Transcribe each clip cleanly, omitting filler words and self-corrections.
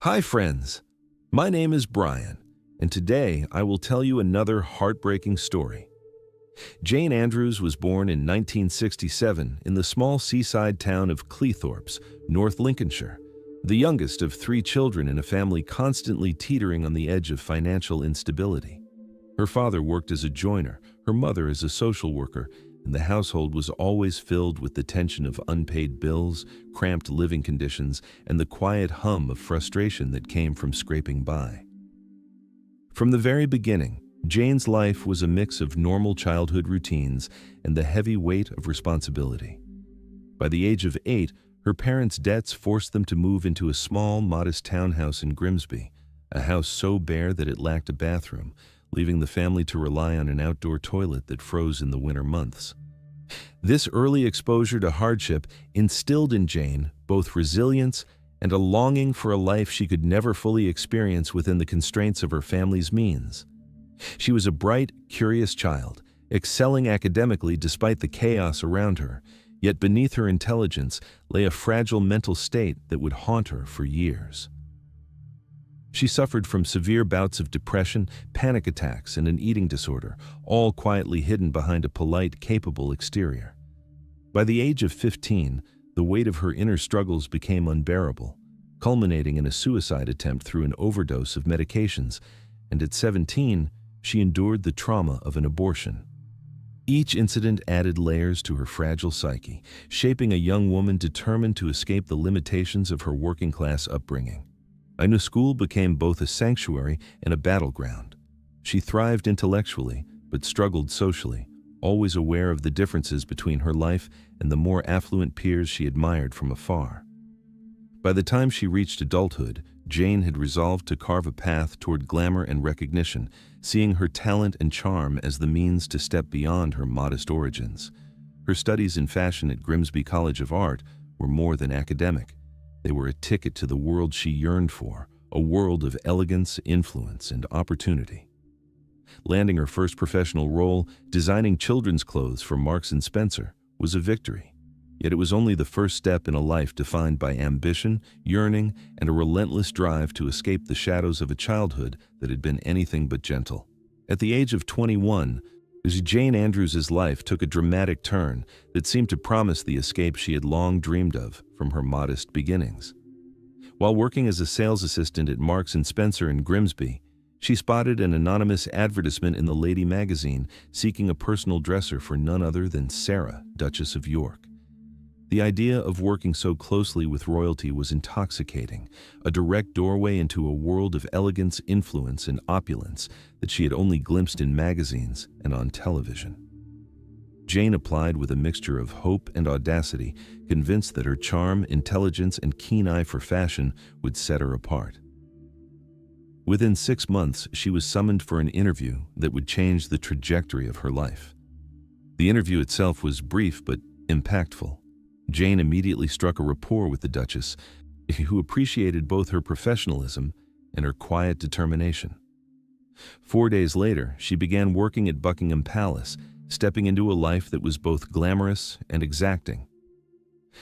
Hi friends, my name is Brian, and today I will tell you another heartbreaking story. Jane Andrews was born in 1967 in the small seaside town of Cleethorpes, North Lincolnshire, the youngest of three children in a family constantly teetering on the edge of financial instability. Her father worked as a joiner, her mother as a social worker, and the household was always filled with the tension of unpaid bills, cramped living conditions, and the quiet hum of frustration that came from scraping by. From the very beginning, Jane's life was a mix of normal childhood routines and the heavy weight of responsibility. By the age of 8, her parents' debts forced them to move into a small, modest townhouse in Grimsby, a house so bare that it lacked a bathroom, leaving the family to rely on an outdoor toilet that froze in the winter months. This early exposure to hardship instilled in Jane both resilience and a longing for a life she could never fully experience within the constraints of her family's means. She was a bright, curious child, excelling academically despite the chaos around her, yet beneath her intelligence lay a fragile mental state that would haunt her for years. She suffered from severe bouts of depression, panic attacks, and an eating disorder, all quietly hidden behind a polite, capable exterior. By the age of 15, the weight of her inner struggles became unbearable, culminating in a suicide attempt through an overdose of medications, and at 17, she endured the trauma of an abortion. Each incident added layers to her fragile psyche, shaping a young woman determined to escape the limitations of her working-class upbringing. Heinous school became both a sanctuary and a battleground. She thrived intellectually, but struggled socially, always aware of the differences between her life and the more affluent peers she admired from afar. By the time she reached adulthood, Jane had resolved to carve a path toward glamour and recognition, seeing her talent and charm as the means to step beyond her modest origins. Her studies in fashion at Grimsby College of Art were more than academic. They were a ticket to the world she yearned for, a world of elegance, influence, and opportunity. Landing her first professional role, designing children's clothes for Marks & Spencer, was a victory. Yet it was only the first step in a life defined by ambition, yearning, and a relentless drive to escape the shadows of a childhood that had been anything but gentle. At the age of 21, Jane Andrews' life took a dramatic turn that seemed to promise the escape she had long dreamed of from her modest beginnings. While working as a sales assistant at Marks & Spencer in Grimsby, she spotted an anonymous advertisement in the Lady magazine seeking a personal dresser for none other than Sarah, Duchess of York. The idea of working so closely with royalty was intoxicating, a direct doorway into a world of elegance, influence, and opulence that she had only glimpsed in magazines and on television. Jane applied with a mixture of hope and audacity, convinced that her charm, intelligence, and keen eye for fashion would set her apart. Within 6 months, she was summoned for an interview that would change the trajectory of her life. The interview itself was brief but impactful. Jane immediately struck a rapport with the Duchess, who appreciated both her professionalism and her quiet determination. 4 days later, she began working at Buckingham Palace, stepping into a life that was both glamorous and exacting.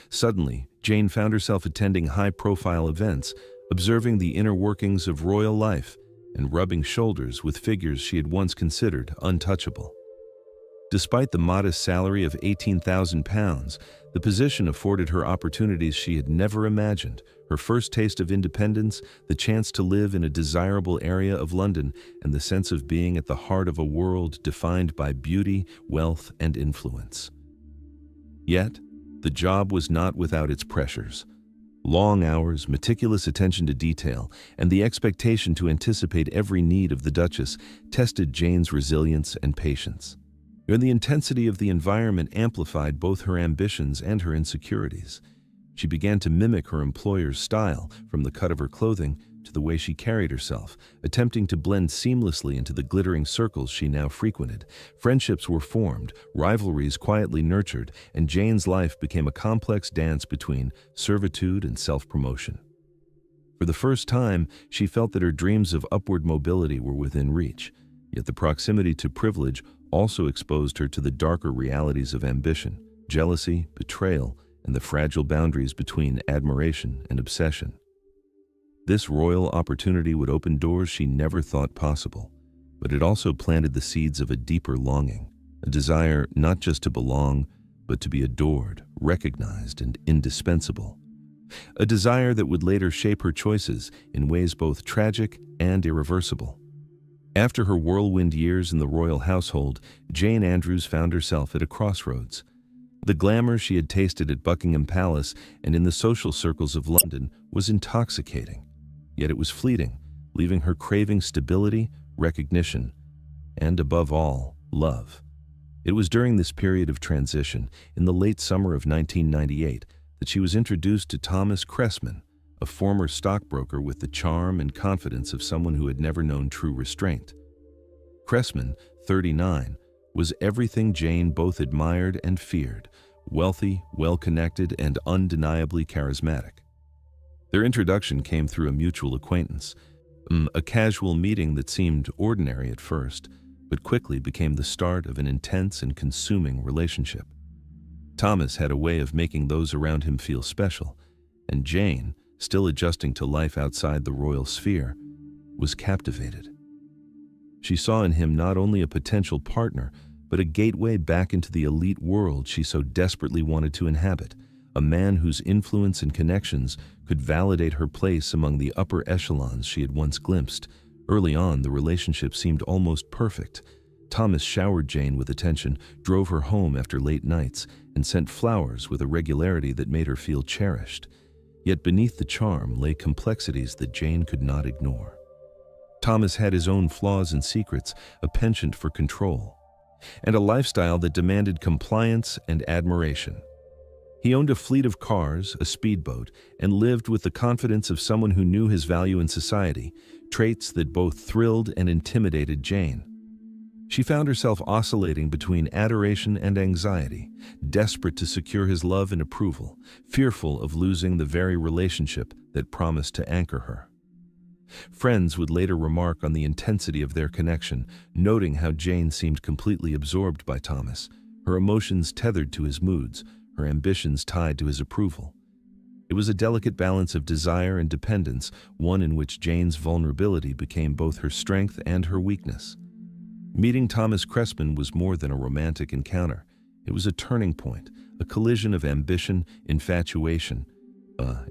Suddenly, Jane found herself attending high-profile events, observing the inner workings of royal life, and rubbing shoulders with figures she had once considered untouchable. Despite the modest salary of £18,000, the position afforded her opportunities she had never imagined, her first taste of independence, the chance to live in a desirable area of London, and the sense of being at the heart of a world defined by beauty, wealth, and influence. Yet, the job was not without its pressures. Long hours, meticulous attention to detail, and the expectation to anticipate every need of the Duchess tested Jane's resilience and patience. And the intensity of the environment amplified both her ambitions and her insecurities. She began to mimic her employer's style, from the cut of her clothing to the way she carried herself, attempting to blend seamlessly into the glittering circles she now frequented. Friendships were formed, rivalries quietly nurtured, and Jane's life became a complex dance between servitude and self-promotion. For the first time, she felt that her dreams of upward mobility were within reach, yet the proximity to privilege also exposed her to the darker realities of ambition, jealousy, betrayal, and the fragile boundaries between admiration and obsession. This royal opportunity would open doors she never thought possible, but it also planted the seeds of a deeper longing, a desire not just to belong, but to be adored, recognized, and indispensable. A desire that would later shape her choices in ways both tragic and irreversible. After her whirlwind years in the royal household, Jane Andrews found herself at a crossroads. The glamour she had tasted at Buckingham Palace and in the social circles of London was intoxicating, yet it was fleeting, leaving her craving stability, recognition, and above all, love. It was during this period of transition, in the late summer of 1998, that she was introduced to Thomas Cressman, a former stockbroker with the charm and confidence of someone who had never known true restraint. Cressman, 39, was everything Jane both admired and feared: wealthy, well-connected, and undeniably charismatic. Their introduction came through a mutual acquaintance, a casual meeting that seemed ordinary at first, but quickly became the start of an intense and consuming relationship. Thomas had a way of making those around him feel special, and Jane, still adjusting to life outside the royal sphere, was captivated. She saw in him not only a potential partner, but a gateway back into the elite world she so desperately wanted to inhabit, a man whose influence and connections could validate her place among the upper echelons she had once glimpsed. Early on, the relationship seemed almost perfect. Thomas showered Jane with attention, drove her home after late nights, and sent flowers with a regularity that made her feel cherished. Yet beneath the charm lay complexities that Jane could not ignore. Thomas had his own flaws and secrets, a penchant for control, and a lifestyle that demanded compliance and admiration. He owned a fleet of cars, a speedboat, and lived with the confidence of someone who knew his value in society, traits that both thrilled and intimidated Jane. She found herself oscillating between adoration and anxiety, desperate to secure his love and approval, fearful of losing the very relationship that promised to anchor her. Friends would later remark on the intensity of their connection, noting how Jane seemed completely absorbed by Thomas, her emotions tethered to his moods, her ambitions tied to his approval. It was a delicate balance of desire and dependence, one in which Jane's vulnerability became both her strength and her weakness. Meeting Thomas Cressman was more than a romantic encounter. It was a turning point, a collision of ambition, infatuation,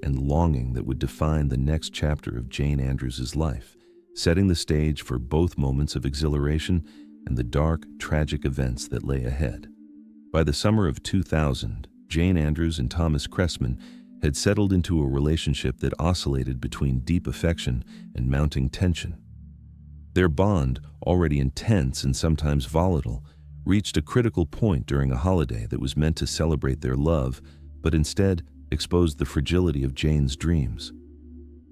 and longing that would define the next chapter of Jane Andrews' life, setting the stage for both moments of exhilaration and the dark, tragic events that lay ahead. By the summer of 2000, Jane Andrews and Thomas Cressman had settled into a relationship that oscillated between deep affection and mounting tension. Their bond, already intense and sometimes volatile, reached a critical point during a holiday that was meant to celebrate their love, but instead exposed the fragility of Jane's dreams.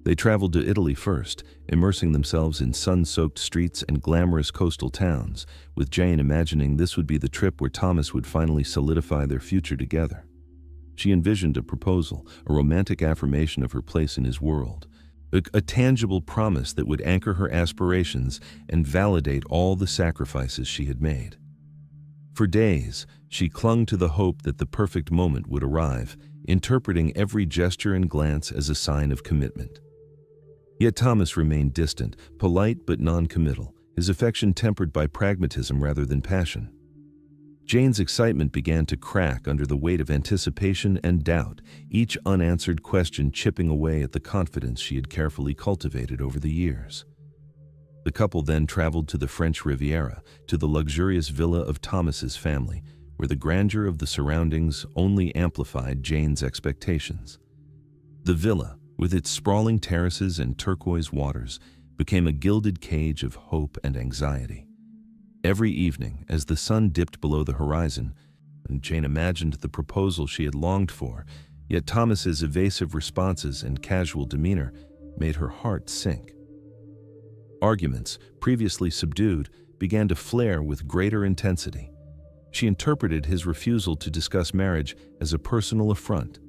They traveled to Italy first, immersing themselves in sun-soaked streets and glamorous coastal towns, with Jane imagining this would be the trip where Thomas would finally solidify their future together. She envisioned a proposal, a romantic affirmation of her place in his world, a tangible promise that would anchor her aspirations and validate all the sacrifices she had made. For days, she clung to the hope that the perfect moment would arrive, interpreting every gesture and glance as a sign of commitment. Yet Thomas remained distant, polite but non-committal, his affection tempered by pragmatism rather than passion. Jane's excitement began to crack under the weight of anticipation and doubt, each unanswered question chipping away at the confidence she had carefully cultivated over the years. The couple then traveled to the French Riviera, to the luxurious villa of Thomas's family, where the grandeur of the surroundings only amplified Jane's expectations. The villa, with its sprawling terraces and turquoise waters, became a gilded cage of hope and anxiety. Every evening, as the sun dipped below the horizon, Jane imagined the proposal she had longed for, yet Thomas's evasive responses and casual demeanor made her heart sink. Arguments, previously subdued, began to flare with greater intensity. She interpreted his refusal to discuss marriage as a personal affront,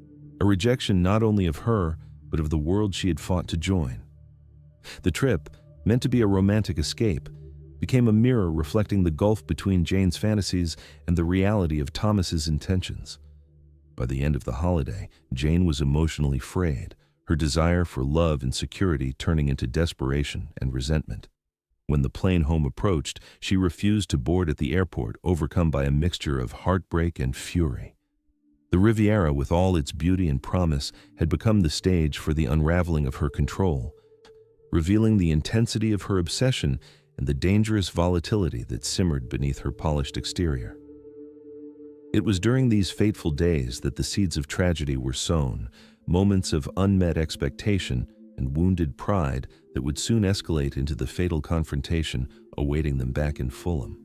a rejection not only of her, but of the world she had fought to join. The trip, meant to be a romantic escape, became a mirror reflecting the gulf between Jane's fantasies and the reality of Thomas's intentions. By the end of the holiday, Jane was emotionally frayed, her desire for love and security turning into desperation and resentment. When the plane home approached, she refused to board at the airport, overcome by a mixture of heartbreak and fury. The Riviera, with all its beauty and promise, had become the stage for the unraveling of her control, revealing the intensity of her obsession and the dangerous volatility that simmered beneath her polished exterior. It was during these fateful days that the seeds of tragedy were sown, moments of unmet expectation and wounded pride that would soon escalate into the fatal confrontation awaiting them back in Fulham.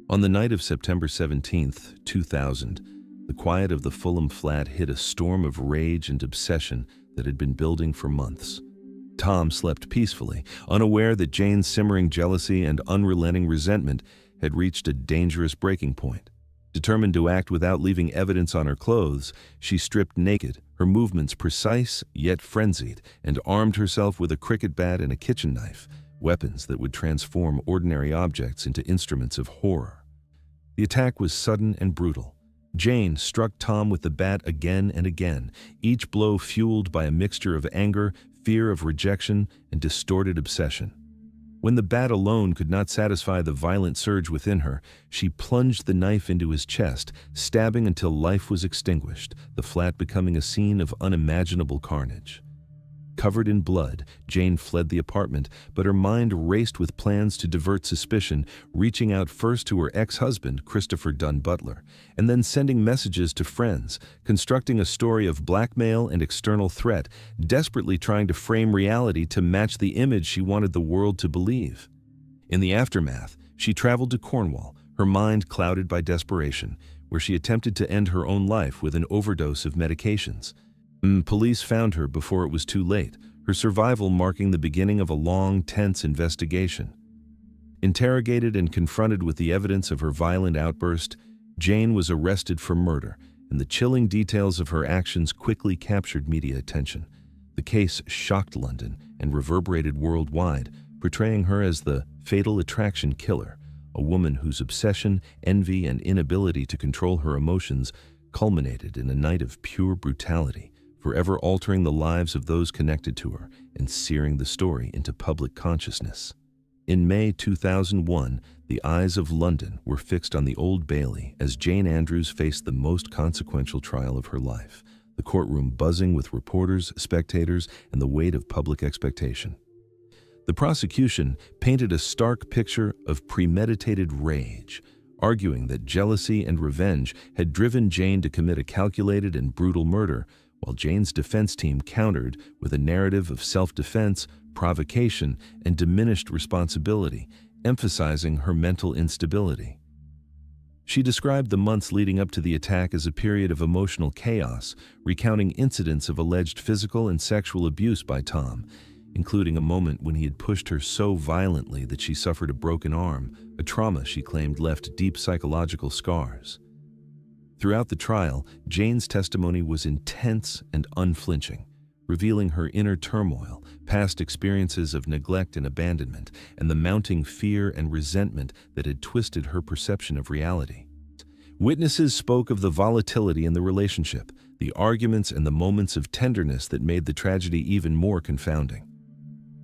On the night of September 17, 2000, the quiet of the Fulham flat hit a storm of rage and obsession that had been building for months. Tom slept peacefully, unaware that Jane's simmering jealousy and unrelenting resentment had reached a dangerous breaking point. Determined to act without leaving evidence on her clothes, she stripped naked, her movements precise yet frenzied, and armed herself with a cricket bat and a kitchen knife, weapons that would transform ordinary objects into instruments of horror. The attack was sudden and brutal. Jane struck Tom with the bat again and again, each blow fueled by a mixture of anger, fear of rejection, and distorted obsession. When the bat alone could not satisfy the violent surge within her, she plunged the knife into his chest, stabbing until life was extinguished, the flat becoming a scene of unimaginable carnage. Covered in blood, Jane fled the apartment, but her mind raced with plans to divert suspicion, reaching out first to her ex-husband, Christopher Dunn Butler, and then sending messages to friends, constructing a story of blackmail and external threat, desperately trying to frame reality to match the image she wanted the world to believe. In the aftermath, she traveled to Cornwall, her mind clouded by desperation, where she attempted to end her own life with an overdose of medications. Police found her before it was too late, her survival marking the beginning of a long, tense investigation. Interrogated and confronted with the evidence of her violent outburst, Jane was arrested for murder, and the chilling details of her actions quickly captured media attention. The case shocked London and reverberated worldwide, portraying her as the fatal attraction killer, a woman whose obsession, envy, and inability to control her emotions culminated in a night of pure brutality, forever altering the lives of those connected to her and searing the story into public consciousness. In May 2001, the eyes of London were fixed on the Old Bailey as Jane Andrews faced the most consequential trial of her life, the courtroom buzzing with reporters, spectators, and the weight of public expectation. The prosecution painted a stark picture of premeditated rage, arguing that jealousy and revenge had driven Jane to commit a calculated and brutal murder, while Jane's defense team countered with a narrative of self-defense, provocation, and diminished responsibility, emphasizing her mental instability. She described the months leading up to the attack as a period of emotional chaos, recounting incidents of alleged physical and sexual abuse by Tom, including a moment when he had pushed her so violently that she suffered a broken arm, a trauma she claimed left deep psychological scars. Throughout the trial, Jane's testimony was intense and unflinching, revealing her inner turmoil, past experiences of neglect and abandonment, and the mounting fear and resentment that had twisted her perception of reality. Witnesses spoke of the volatility in the relationship, the arguments and the moments of tenderness that made the tragedy even more confounding.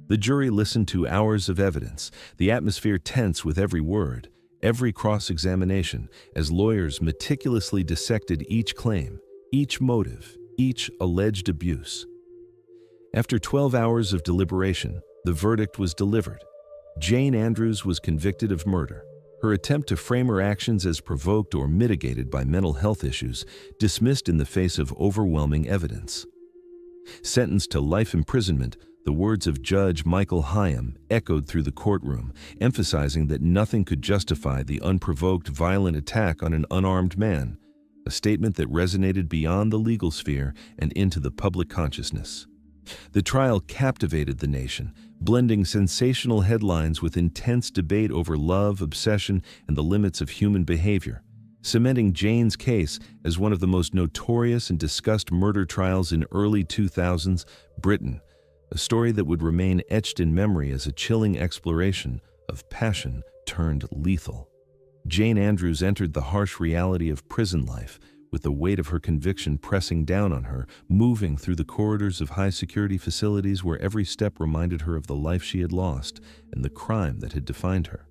The jury listened to hours of evidence, the atmosphere tense with every word, every cross-examination, as lawyers meticulously dissected each claim, each motive, each alleged abuse. After 12 hours of deliberation, the verdict was delivered. Jane Andrews was convicted of murder. Her attempt to frame her actions as provoked or mitigated by mental health issues dismissed in the face of overwhelming evidence. Sentenced to life imprisonment, the words of Judge Michael Hyam echoed through the courtroom, emphasizing that nothing could justify the unprovoked violent attack on an unarmed man, a statement that resonated beyond the legal sphere and into the public consciousness. The trial captivated the nation, blending sensational headlines with intense debate over love, obsession, and the limits of human behavior, cementing Jane's case as one of the most notorious and discussed murder trials in early 2000s Britain, a story that would remain etched in memory as a chilling exploration of passion turned lethal. Jane Andrews entered the harsh reality of prison life, with the weight of her conviction pressing down on her, moving through the corridors of high-security facilities where every step reminded her of the life she had lost and the crime that had defined her.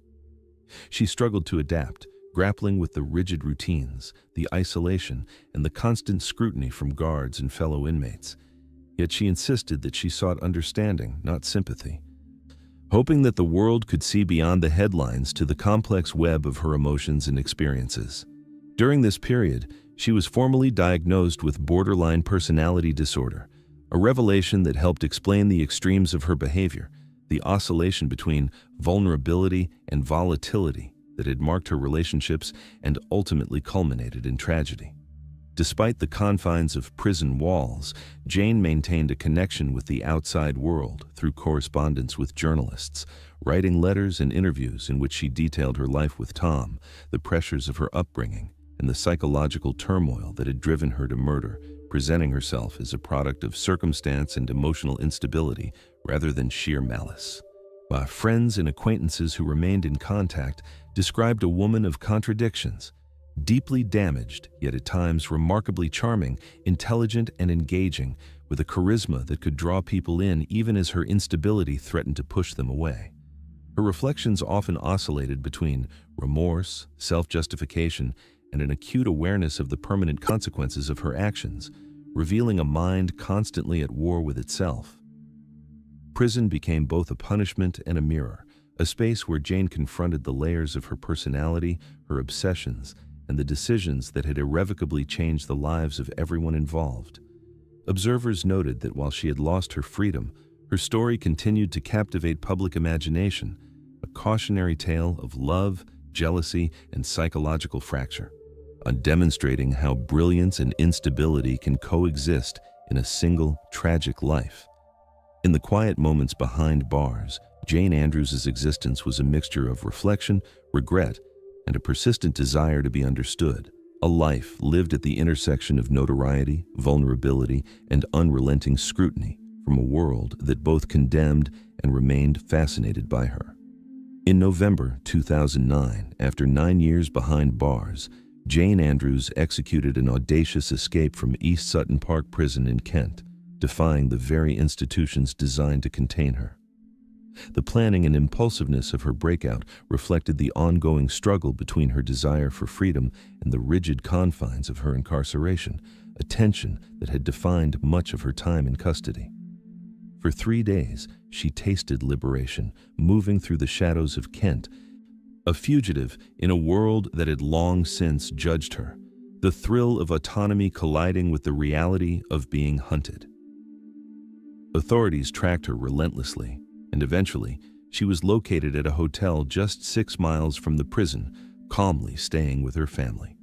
She struggled to adapt, grappling with the rigid routines, the isolation, and the constant scrutiny from guards and fellow inmates. Yet she insisted that she sought understanding, not sympathy, hoping that the world could see beyond the headlines to the complex web of her emotions and experiences. During this period, she was formally diagnosed with borderline personality disorder, a revelation that helped explain the extremes of her behavior, the oscillation between vulnerability and volatility that had marked her relationships and ultimately culminated in tragedy. Despite the confines of prison walls, Jane maintained a connection with the outside world through correspondence with journalists, writing letters and interviews in which she detailed her life with Tom, the pressures of her upbringing, and the psychological turmoil that had driven her to murder, presenting herself as a product of circumstance and emotional instability rather than sheer malice. My friends and acquaintances who remained in contact described a woman of contradictions, deeply damaged, yet at times remarkably charming, intelligent and engaging, with a charisma that could draw people in even as her instability threatened to push them away. Her reflections often oscillated between remorse, self-justification, and an acute awareness of the permanent consequences of her actions, revealing a mind constantly at war with itself. Prison became both a punishment and a mirror, a space where Jane confronted the layers of her personality, her obsessions, and the decisions that had irrevocably changed the lives of everyone involved. Observers noted that while she had lost her freedom, her story continued to captivate public imagination, a cautionary tale of love, jealousy, and psychological fracture, demonstrating how brilliance and instability can coexist in a single, tragic life. In the quiet moments behind bars, Jane Andrews' existence was a mixture of reflection, regret, and a persistent desire to be understood, a life lived at the intersection of notoriety, vulnerability, and unrelenting scrutiny from a world that both condemned and remained fascinated by her. In November 2009, after 9 years behind bars, Jane Andrews executed an audacious escape from East Sutton Park Prison in Kent, defying the very institutions designed to contain her. The planning and impulsiveness of her breakout reflected the ongoing struggle between her desire for freedom and the rigid confines of her incarceration, a tension that had defined much of her time in custody. For 3 days, she tasted liberation, moving through the shadows of Kent, a fugitive in a world that had long since judged her, the thrill of autonomy colliding with the reality of being hunted. Authorities tracked her relentlessly, and eventually, she was located at a hotel just 6 miles from the prison, calmly staying with her family,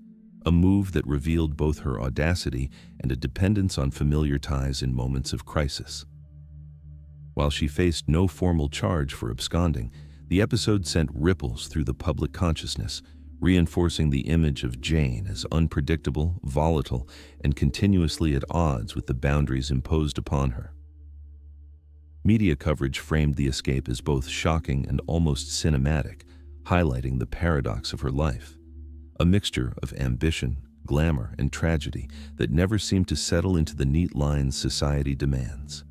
a move that revealed both her audacity and a dependence on familiar ties in moments of crisis. While she faced no formal charge for absconding, the episode sent ripples through the public consciousness, reinforcing the image of Jane as unpredictable, volatile, and continuously at odds with the boundaries imposed upon her. Media coverage framed the escape as both shocking and almost cinematic, highlighting the paradox of her life, a mixture of ambition, glamour, and tragedy that never seemed to settle into the neat lines society demands.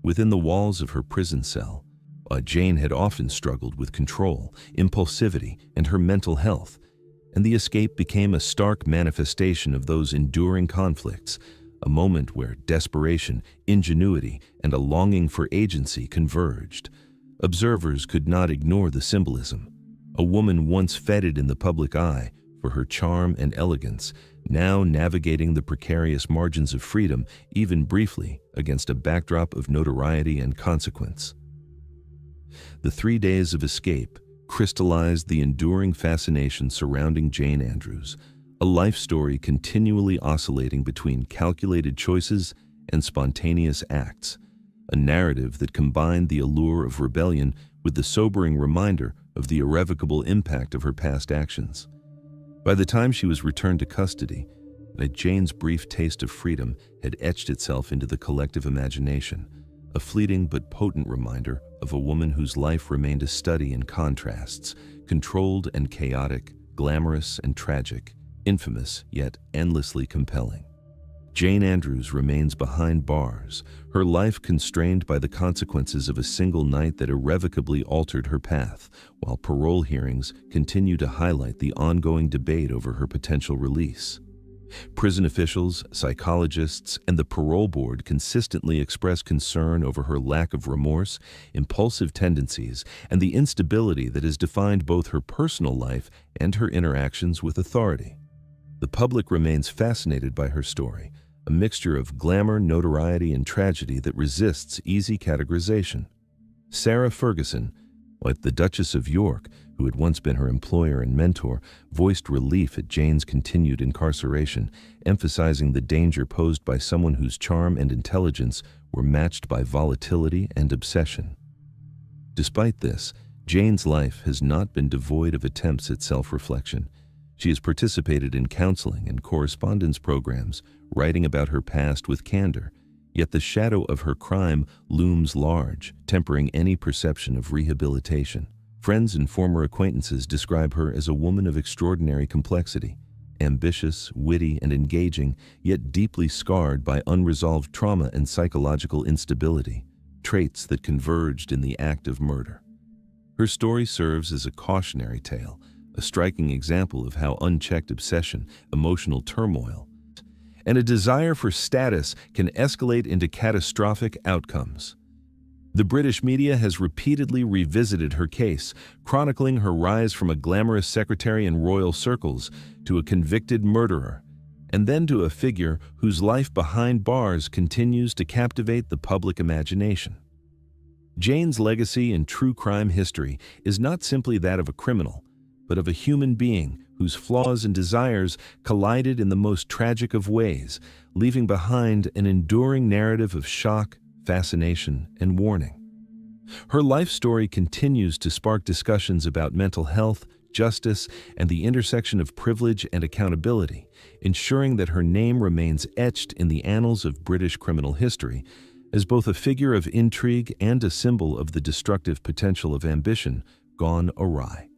Within the walls of her prison cell, Jane had often struggled with control, impulsivity, and her mental health, and the escape became a stark manifestation of those enduring conflicts, a moment where desperation, ingenuity, and a longing for agency converged. Observers could not ignore the symbolism. A woman once feted in the public eye for her charm and elegance, now navigating the precarious margins of freedom, even briefly, against a backdrop of notoriety and consequence. The 3 days of escape crystallized the enduring fascination surrounding Jane Andrews, a life story continually oscillating between calculated choices and spontaneous acts, a narrative that combined the allure of rebellion with the sobering reminder of the irrevocable impact of her past actions. By the time she was returned to custody, Jane's brief taste of freedom had etched itself into the collective imagination, a fleeting but potent reminder of a woman whose life remained a study in contrasts, controlled and chaotic, glamorous and tragic, infamous yet endlessly compelling. Jane Andrews remains behind bars, her life constrained by the consequences of a single night that irrevocably altered her path, while parole hearings continue to highlight the ongoing debate over her potential release. Prison officials, psychologists, and the parole board consistently express concern over her lack of remorse, impulsive tendencies, and the instability that has defined both her personal life and her interactions with authority. The public remains fascinated by her story, a mixture of glamour, notoriety, and tragedy that resists easy categorization. Sarah Ferguson, like the Duchess of York, who had once been her employer and mentor, voiced relief at Jane's continued incarceration, emphasizing the danger posed by someone whose charm and intelligence were matched by volatility and obsession. Despite this, Jane's life has not been devoid of attempts at self-reflection. She has participated in counseling and correspondence programs, writing about her past with candor, yet the shadow of her crime looms large, tempering any perception of rehabilitation. Friends and former acquaintances describe her as a woman of extraordinary complexity, ambitious, witty, and engaging, yet deeply scarred by unresolved trauma and psychological instability, traits that converged in the act of murder. Her story serves as a cautionary tale, a striking example of how unchecked obsession, emotional turmoil, and a desire for status can escalate into catastrophic outcomes. The British media has repeatedly revisited her case, chronicling her rise from a glamorous secretary in royal circles to a convicted murderer, and then to a figure whose life behind bars continues to captivate the public imagination. Jane's legacy in true crime history is not simply that of a criminal, but of a human being whose flaws and desires collided in the most tragic of ways, leaving behind an enduring narrative of shock, fascination, and warning. Her life story continues to spark discussions about mental health, justice, and the intersection of privilege and accountability, ensuring that her name remains etched in the annals of British criminal history as both a figure of intrigue and a symbol of the destructive potential of ambition gone awry.